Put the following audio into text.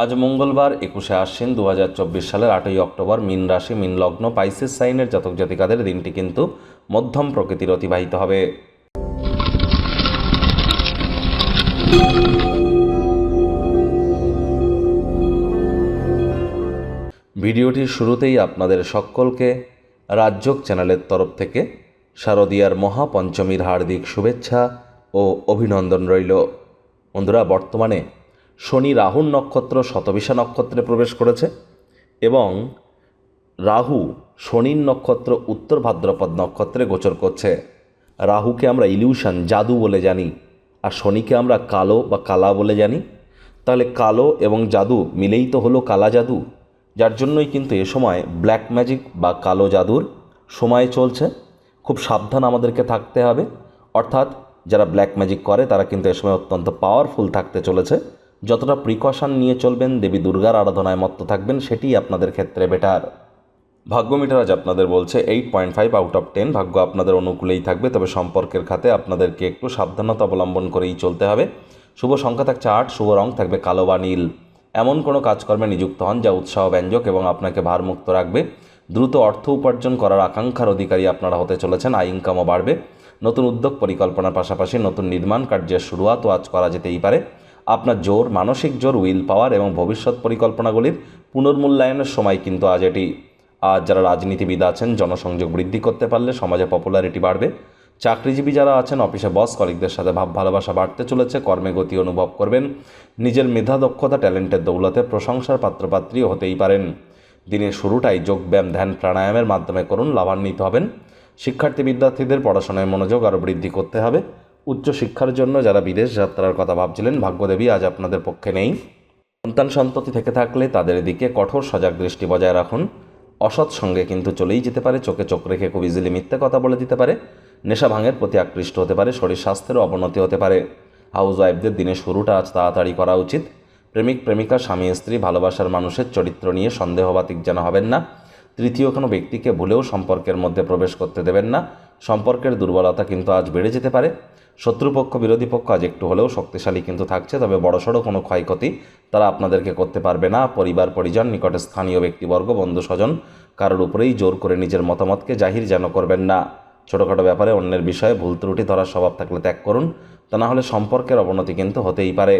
আজ মঙ্গলবার 21শে আশ্বিন 2024 সালের 8ই অক্টোবর মীন রাশি মীন লগ্ন পাইসেস সাইনের জাতক জাতিকাদের দিনটি কিন্তু মধ্যম প্রকৃতির অতিবাহিত হবে। ভিডিওটির শুরুতেই আপনাদের সকলকে রাজযোগ চ্যানেলের তরফ থেকে শারদীয়ার মহাপঞ্চমীর হার্দিক শুভেচ্ছা ও অভিনন্দন রইল। বন্ধুরা, বর্তমানে শনি রাহুর নক্ষত্র শতবিশা নক্ষত্রে প্রবেশ করেছে এবং রাহু শনির নক্ষত্র উত্তর ভাদ্রপদ নক্ষত্রে গোচর করছে। রাহুকে আমরা ইলিউশন জাদু বলে জানি, আর শনিকে আমরা কালো বা কালা বলে জানি। তাহলে কালো এবং জাদু মিলেই তো হলো কালা জাদু, যার জন্যই কিন্তু এ সময় ব্ল্যাক ম্যাজিক বা কালো জাদুর সময় চলছে। খুব সাবধান আমাদেরকে থাকতে হবে, অর্থাৎ যারা ব্ল্যাক ম্যাজিক করে তারা কিন্তু এ সময় অত্যন্ত পাওয়ারফুল থাকতে চলেছে। যতটা প্রিকশন নিয়ে চলবেন, দেবী দুর্গার আরাধনায় মত্ত থাকবেন, সেটি আপনাদের ক্ষেত্রে বেটার। ভাগ্য মিটার আজ আপনাদের বলছে 8.5 আউট অফ 10। ভাগ্য আপনাদের অনুকূলেই থাকবে, তবে সম্পর্কের খাতে আপনাদেরকে একটু সাবধানতা অবলম্বন করেই চলতে হবে। শুভ সংখ্যা থাকছে 8, শুভ রং থাকবে কালো বা নীল। এমন কোনো কাজকর্মে নিযুক্ত হন যা উৎসাহব্যঞ্জক এবং আপনাকে ভারমুক্ত রাখবে। দ্রুত অর্থ উপার্জন করার আকাঙ্ক্ষার অধিকারী আপনারা হতে চলেছেন। আয় ইনকামও বাড়বে। নতুন উদ্যোগ পরিকল্পনার পাশাপাশি নতুন নির্মাণ কার্যের শুরুয়াতও আজ করা যেতেই পারে। আপনার জোর, মানসিক জোর, উইল পাওয়ার এবং ভবিষ্যৎ পরিকল্পনাগুলির পুনর্মূল্যায়নের সময় কিন্তু আজ এটি। আজ যারা রাজনীতিবিদ আছেন, জনসংযোগ বৃদ্ধি করতে পারলে সমাজে পপুলারিটি বাড়বে। চাকরিজীবী যারা আছেন, অফিসে বস কলিগদের সাথে ভাব ভালোবাসা বাড়তে চলেছে। কর্মে গতি অনুভব করবেন। নিজের মেধা, দক্ষতা, ট্যালেন্টের দৌলতে প্রশংসার পাত্রপাত্রীও হতেই পারেন। দিনের শুরুটাই যোগব্যায়াম, ধ্যান, প্রাণায়ামের মাধ্যমে করুন, লাভান্বিত হবেন। শিক্ষার্থী বিদ্যার্থীদের পড়াশোনায় মনোযোগ আরও বৃদ্ধি করতে হবে। উচ্চশিক্ষার জন্য যারা বিদেশ যাত্রার কথা ভাবছিলেন, ভাগ্যদেবী আজ আপনাদের পক্ষে নেই। সন্তান সন্ততি থেকে থাকলে তাদের দিকে কঠোর সজাগ দৃষ্টি বজায় রাখুন। অসৎ সঙ্গে কিন্তু চলেই যেতে পারে। চোখে চোখ রেখে খুব ইজিলি মিথ্যে কথা বলে দিতে পারে। নেশা ভাঙের প্রতি আকৃষ্ট হতে পারে। শরীর স্বাস্থ্যেরও অবনতি হতে পারে। হাউস ওয়াইফদের দিনের শুরুটা আজ তাড়াতাড়ি করা উচিত। প্রেমিক প্রেমিকা, স্বামী স্ত্রী, ভালোবাসার মানুষের চরিত্র নিয়ে সন্দেহবাতিক যেন হবেন না। তৃতীয় কোনো ব্যক্তিকে ভুলেও সম্পর্কের মধ্যে প্রবেশ করতে দেবেন না। সম্পর্কের দুর্বলতা কিন্তু আজ বেড়ে যেতে পারে। শত্রুপক্ষ, বিরোধী পক্ষ আজ একটু হলেও শক্তিশালী কিন্তু থাকছে, তবে বড়সড় কোনো ক্ষয়ক্ষতি তারা আপনাদেরকে করতে পারবে না। পরিবার পরিজন, নিকটে স্থানীয় ব্যক্তিবর্গ, বন্ধু স্বজন কারোর উপরেই জোর করে নিজের মতামতকে জাহির যেন করবেন না। ছোটোখাটো ব্যাপারে অন্যের বিষয়ে ভুল ত্রুটি ধরার স্বভাব থাকলে ত্যাগ করুন, তা না হলে সম্পর্কের অবনতি কিন্তু হতেই পারে।